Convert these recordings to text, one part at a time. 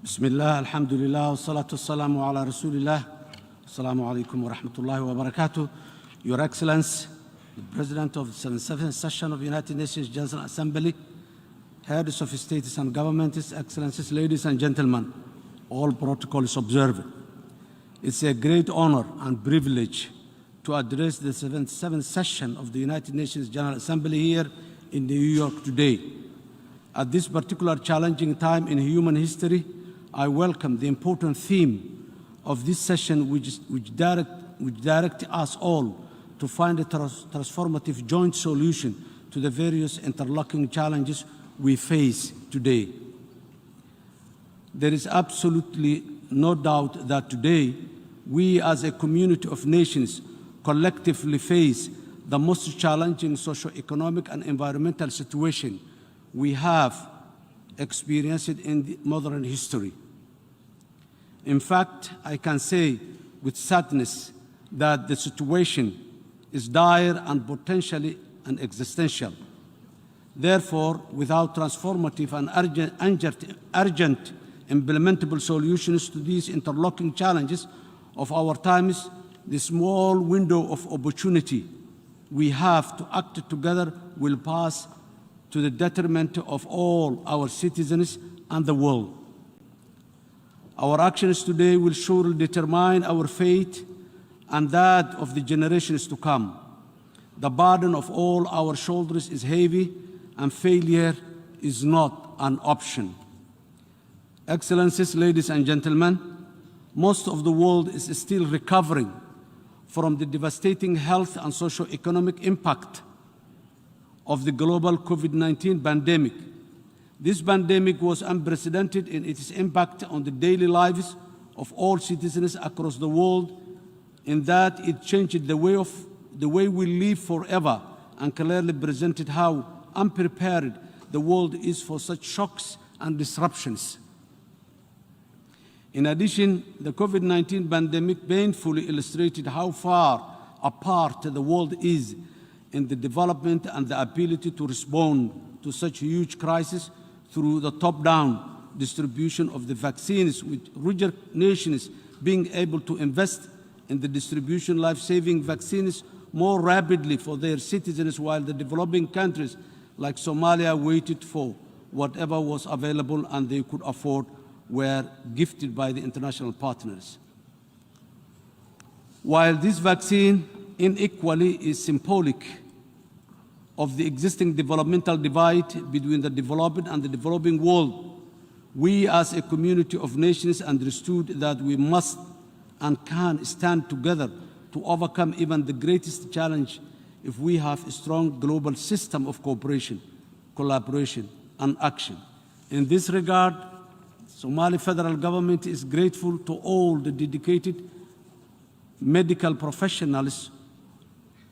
Bismillah, alhamdulillah, wassalatu wassalamu ala rasulillah. Assalamu alaikum wa rahmatullahi wa barakatuh. Your Excellency, the President of the 77th Session of the United Nations General Assembly, heads of states and governments, Excellencies, ladies and gentlemen, all protocols observed. It's a great honor and privilege to address the 77th Session of the United Nations General Assembly here in New York today. At this particular challenging time in human history, I welcome the important theme of this session, which direct us all to find a transformative joint solution to the various interlocking challenges we face today. There is absolutely no doubt that today we as a community of nations collectively face the most challenging socio-economic and environmental situation we have experienced in the modern history. In fact, I can say with sadness that the situation is dire and potentially existential. Therefore, without transformative and urgent implementable solutions to these interlocking challenges of our times, the small window of opportunity we have to act together will pass to the detriment of all our citizens and the world. Our actions today will surely determine our fate and that of the generations to come. The burden of all our shoulders is heavy, and failure is not an option. Excellencies, ladies and gentlemen, most of the world is still recovering from the devastating health and socio-economic impact of the global COVID-19 pandemic. This pandemic was unprecedented in its impact on the daily lives of all citizens across the world, in that it changed the way we live forever and clearly presented how unprepared the world is for such shocks and disruptions. In addition, the COVID-19 pandemic painfully illustrated how far apart the world is in the development and the ability to respond to such huge crises through the top-down distribution of the vaccines, with richer nations being able to invest in the distribution of life-saving vaccines more rapidly for their citizens, while the developing countries like Somalia waited for whatever was available and they could afford were gifted by the international partners. While this vaccine inequally is symbolic of the existing developmental divide between the developed and the developing world, we as a community of nations understood that we must and can stand together to overcome even the greatest challenge if we have a strong global system of cooperation, collaboration, and action. In this regard, Somali federal government is grateful to all the dedicated medical professionals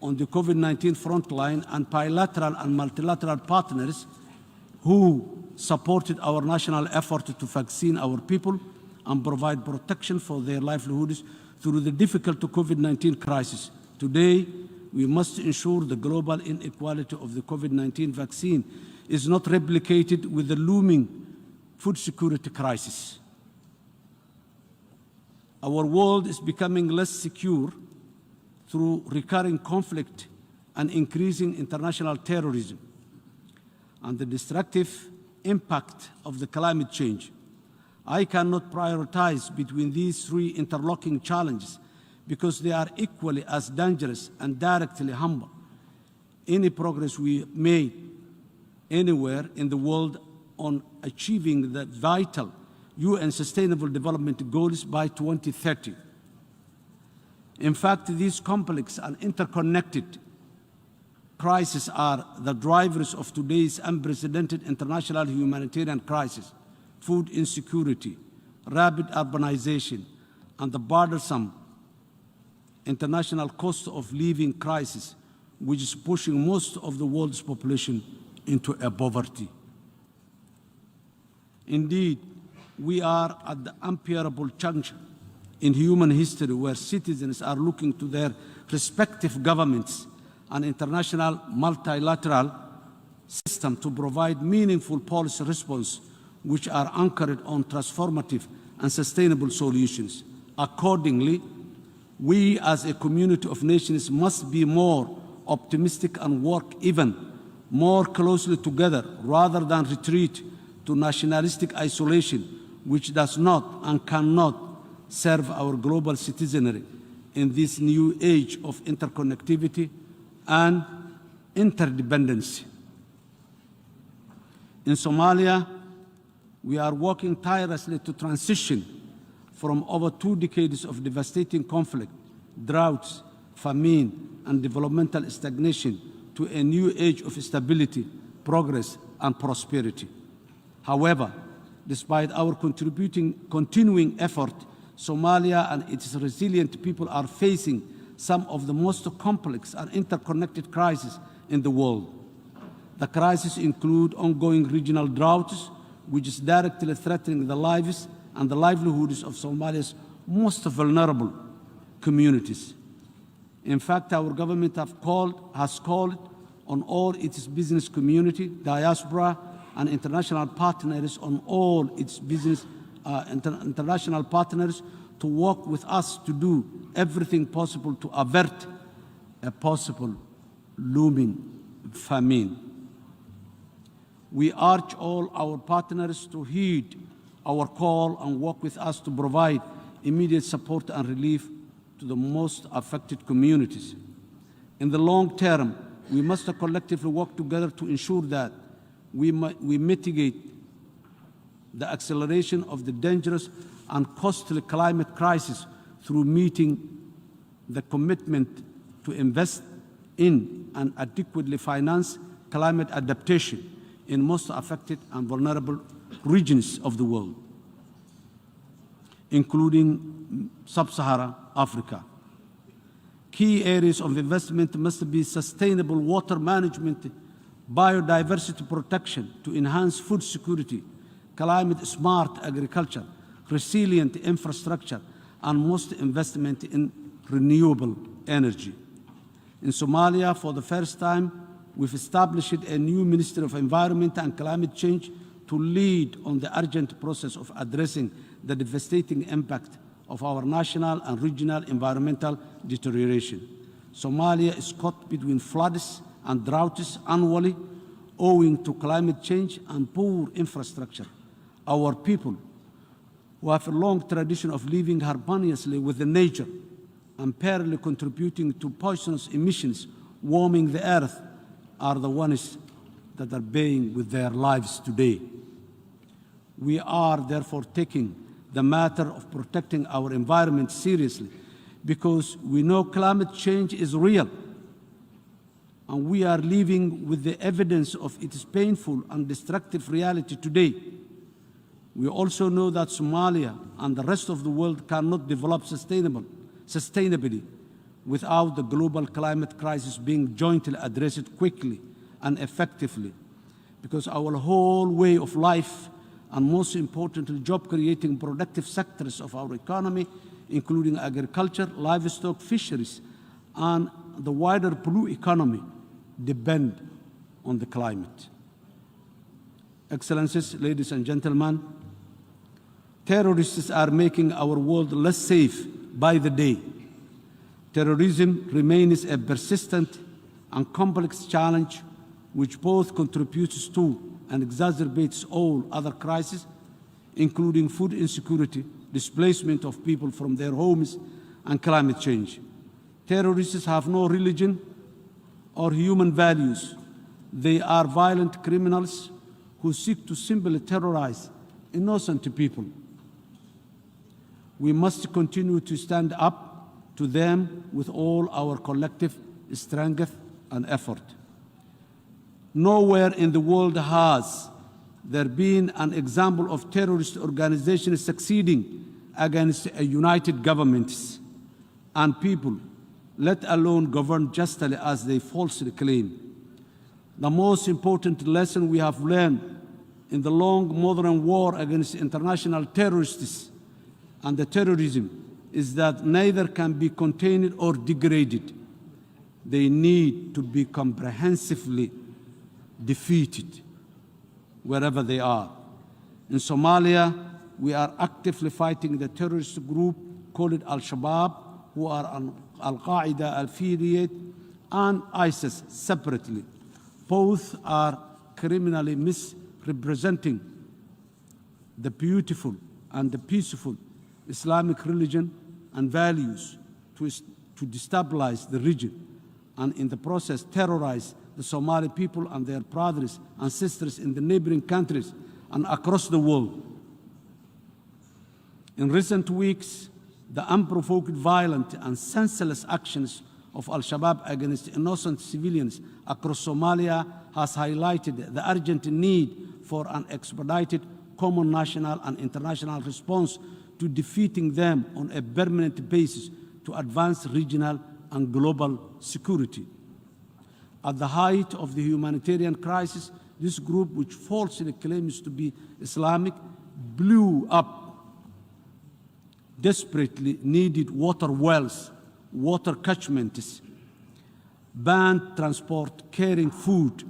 on the COVID-19 frontline and bilateral and multilateral partners who supported our national effort to vaccine our people and provide protection for their livelihoods through the difficult COVID-19 crisis. Today, we must ensure the global inequality of the COVID-19 vaccine is not replicated with the looming food security crisis. Our world is becoming less secure through recurring conflict and increasing international terrorism and the destructive impact of the climate change. I cannot prioritize between these three interlocking challenges because they are equally as dangerous and directly harmful. Any progress we made anywhere in the world on achieving the vital UN Sustainable Development Goals by 2030. In fact, these complex and interconnected crises are the drivers of today's unprecedented international humanitarian crisis: food insecurity, rapid urbanization, and the burdensome international cost of living crisis, which is pushing most of the world's population into a poverty. Indeed, we are at the unbearable juncture in human history where citizens are looking to their respective governments and international multilateral system to provide meaningful policy response which are anchored on transformative and sustainable solutions. Accordingly, we as a community of nations must be more optimistic and work even more closely together rather than retreat to nationalistic isolation, which does not and cannot serve our global citizenry in this new age of interconnectivity and interdependency. In Somalia, we are working tirelessly to transition from over 2 decades of devastating conflict, droughts, famine, and developmental stagnation to a new age of stability, progress, and prosperity. However, despite our continuing effort, Somalia and its resilient people are facing some of the most complex and interconnected crises in the world. The crises include ongoing regional droughts, which is directly threatening the lives and the livelihoods of Somalia's most vulnerable communities. In fact, our government has called on all its business community, diaspora, and international partners international partners to work with us to do everything possible to avert a possible looming famine. We urge all our partners to heed our call and work with us to provide immediate support and relief to the most affected communities. In the long term, we must collectively work together to ensure that we mitigate the acceleration of the dangerous and costly climate crisis through meeting the commitment to invest in and adequately finance climate adaptation in most affected and vulnerable regions of the world, including sub-Saharan Africa. Key areas of investment must be sustainable water management, biodiversity protection to enhance food security, climate-smart agriculture, resilient infrastructure, and most investment in renewable energy. In Somalia, for the first time, we've established a new Ministry of Environment and Climate Change to lead on the urgent process of addressing the devastating impact of our national and regional environmental deterioration. Somalia is caught between floods and droughts annually owing to climate change and poor infrastructure. Our people, who have a long tradition of living harmoniously with the nature and parallelly contributing to poisonous emissions warming the earth, are the ones that are paying with their lives today. We are therefore taking the matter of protecting our environment seriously because we know climate change is real and we are living with the evidence of its painful and destructive reality today. We also know that Somalia and the rest of the world cannot develop sustainably without the global climate crisis being jointly addressed quickly and effectively, because our whole way of life and most importantly, job-creating productive sectors of our economy, including agriculture, livestock, fisheries, and the wider blue economy, depend on the climate. Excellencies, ladies and gentlemen, terrorists are making our world less safe by the day. Terrorism remains a persistent and complex challenge which both contributes to and exacerbates all other crises, including food insecurity, displacement of people from their homes, and climate change. Terrorists have no religion or human values. They are violent criminals who seek to simply terrorize innocent people. We must continue to stand up to them with all our collective strength and effort. Nowhere in the world has there been an example of terrorist organizations succeeding against a united governments and people, let alone govern justly as they falsely claim. The most important lesson we have learned in the long modern war against international terrorists and the terrorism is that neither can be contained or degraded. They need to be comprehensively defeated wherever they are. In Somalia, we are actively fighting the terrorist group called Al-Shabaab, who are Al-Qaeda affiliate, and ISIS separately. Both are criminally misrepresenting the beautiful and the peaceful Islamic religion and values to destabilize the region, and in the process terrorize the Somali people and their brothers and sisters in the neighboring countries and across the world. In recent weeks, the unprovoked, violent, and senseless actions of Al-Shabaab against innocent civilians across Somalia has highlighted the urgent need for an expedited common national and international response to defeating them on a permanent basis to advance regional and global security. At the height of the humanitarian crisis, this group, which falsely claims to be Islamic, blew up desperately needed water wells, water catchments, banned transport, carrying food,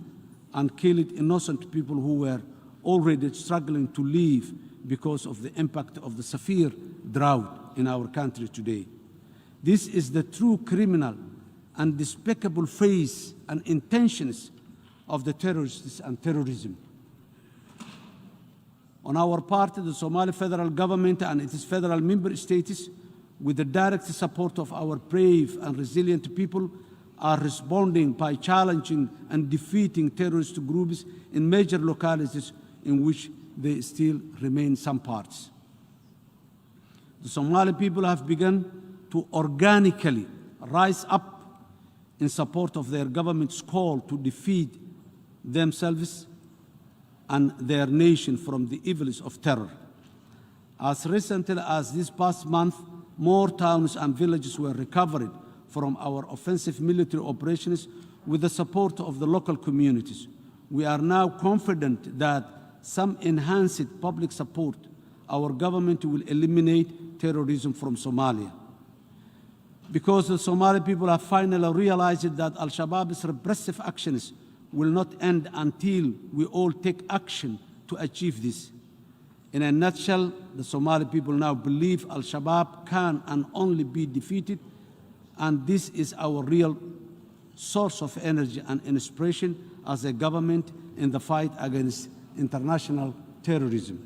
and killed innocent people who were already struggling to live because of the impact of the severe drought in our country today. This is the true criminal and despicable face and intentions of the terrorists and terrorism. On our part, the Somali federal government and its federal member states, with the direct support of our brave and resilient people, are responding by challenging and defeating terrorist groups in major localities in which they still remain some parts. The Somali people have begun to organically rise up in support of their government's call to defeat themselves and their nation from the evils of terror. As recently as this past month, more towns and villages were recovered from our offensive military operations with the support of the local communities. We are now confident that some enhanced public support, our government will eliminate terrorism from Somalia. Because the Somali people have finally realized that Al-Shabaab's repressive actions will not end until we all take action to achieve this. In a nutshell, the Somali people now believe Al-Shabaab can and only be defeated, and this is our real source of energy and inspiration as a government in the fight against international terrorism.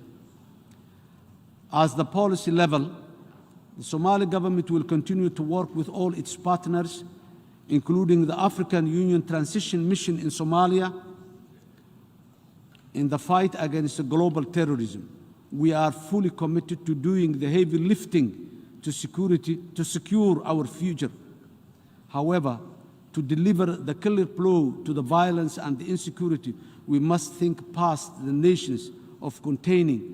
As the policy level, the Somali government will continue to work with all its partners, including the African Union Transition Mission in Somalia, in the fight against global terrorism. We are fully committed to doing the heavy lifting to secure our future. However, to deliver the killer blow to the violence and the insecurity, we must think past the notions of containing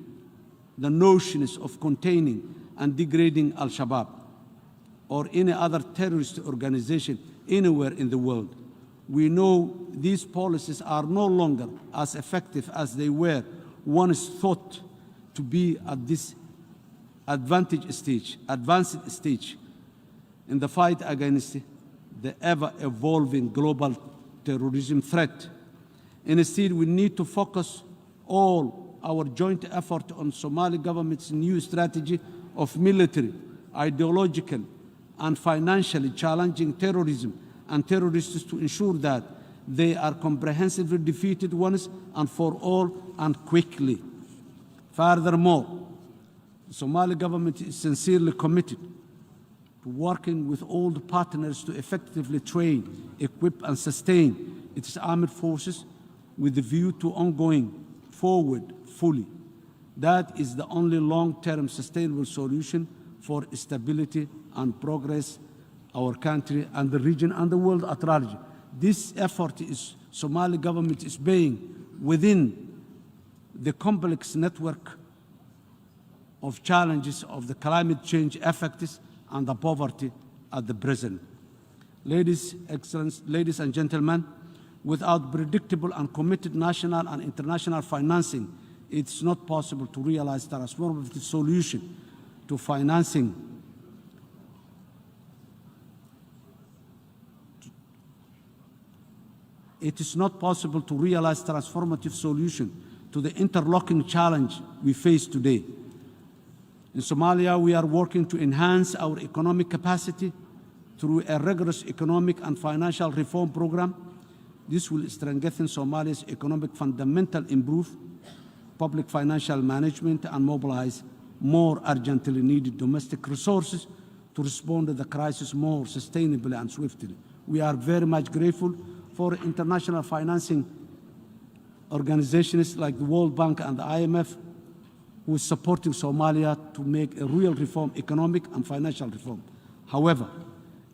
and degrading Al-Shabaab or any other terrorist organization anywhere in the world. We know these policies are no longer as effective as they were once thought to be at this advanced stage in the fight against the ever-evolving global terrorism threat. Instead, we need to focus all our joint effort on Somali government's new strategy of military, ideological, and financially challenging terrorism and terrorists to ensure that they are comprehensively defeated once and for all and quickly. Furthermore, the Somali government is sincerely committed to working with all the partners to effectively train, equip, and sustain its armed forces with a view to ongoing forward fully. That is the only long-term sustainable solution for stability and progress our country and the region and the world at large. This effort is Somali government is paying within the complex network of challenges of the climate change effects and the poverty at the present. Ladies and gentlemen, without predictable and committed national and international financing, it's not possible to realize the transformative solution to financing It is not possible to realize transformative solution to the interlocking challenge we face today. In Somalia, we are working to enhance our economic capacity through a rigorous economic and financial reform program. This will strengthen Somalia's economic fundamental, improve public financial management, and mobilize more urgently needed domestic resources to respond to the crisis more sustainably and swiftly. We are very much grateful for international financing organizations like the World Bank and the IMF, who is supporting Somalia to make a real reform, economic and financial reform. However,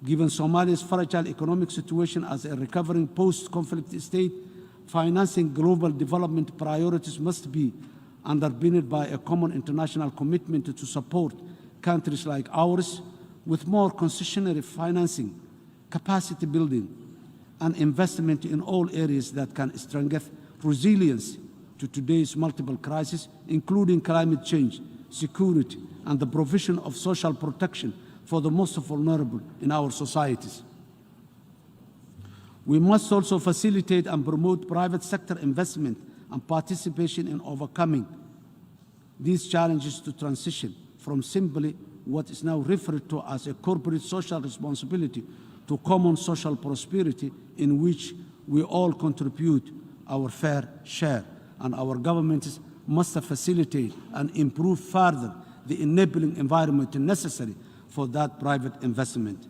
given Somalia's fragile economic situation as a recovering post-conflict state, financing global development priorities must be underpinned by a common international commitment to support countries like ours with more concessionary financing, capacity building, and investment in all areas that can strengthen resilience to today's multiple crises, including climate change, security, and the provision of social protection for the most vulnerable in our societies. We must also facilitate and promote private sector investment and participation in overcoming these challenges to transition from simply what is now referred to as a corporate social responsibility to common social prosperity, in which we all contribute our fair share, and our governments must facilitate and improve further the enabling environment necessary for that private investment.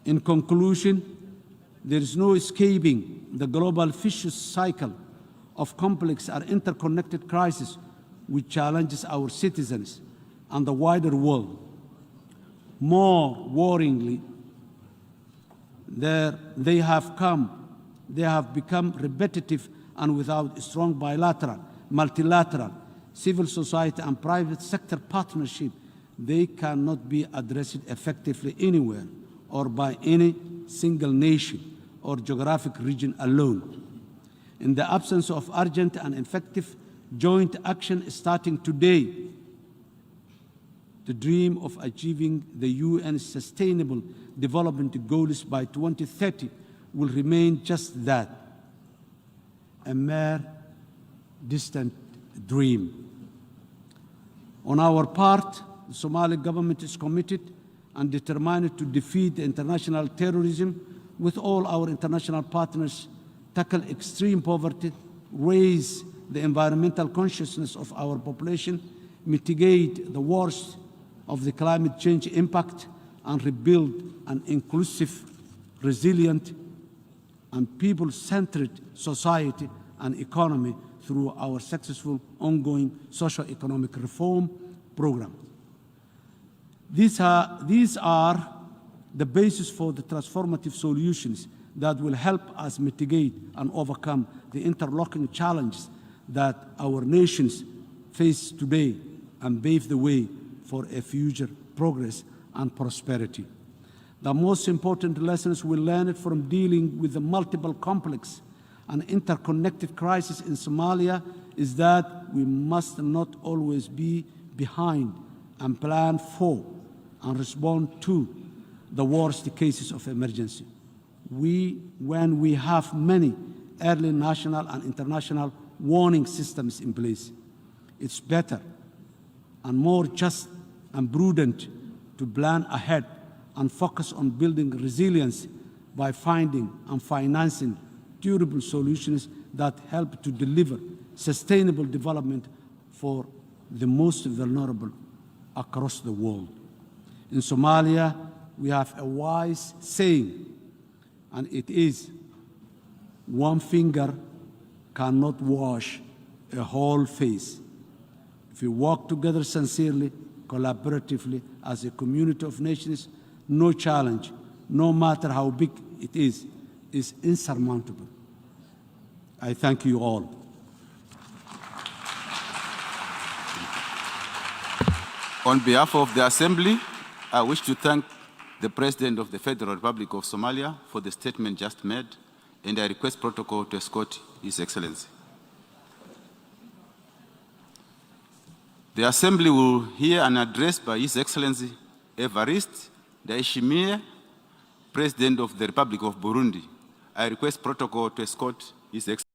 In conclusion, there is no escaping the global vicious cycle of complex and interconnected crises which challenges our citizens and the wider world. More worryingly, they have become repetitive and without strong bilateral, multilateral, civil society and private sector partnership, they cannot be addressed effectively anywhere or by any single nation or geographic region alone. In the absence of urgent and effective joint action starting today, the dream of achieving the UN's Sustainable Development Goals by 2030 will remain just that, a mere distant dream. On our part, the Somali government is committed and determined to defeat international terrorism with all our international partners, tackle extreme poverty, raise the environmental consciousness of our population, mitigate the worst of the climate change impact, and rebuild an inclusive, resilient, and people-centered society and economy through our successful ongoing socio-economic reform program. These are the basis for the transformative solutions that will help us mitigate and overcome the interlocking challenges that our nations face today and pave the way for a future progress and prosperity. The most important lessons we learned from dealing with the multiple complex and interconnected crises in Somalia is that we must not always be behind and plan for and respond to the worst cases of emergency. When we have many early national and international warning systems in place, it's better and more just and prudent to plan ahead and focus on building resilience by finding and financing durable solutions that help to deliver sustainable development for the most vulnerable across the world. In Somalia, we have a wise saying, and it is, one finger cannot wash a whole face. If we work together sincerely, collaboratively, as a community of nations, no challenge, no matter how big it is insurmountable. I thank you all. On behalf of the Assembly, I wish to thank the President of the Federal Republic of Somalia for the statement just made, and I request protocol to escort His Excellency. The Assembly will hear an address by His Excellency Evariste Ndayishimiye, President of the Republic of Burundi. I request protocol to escort His Excellency.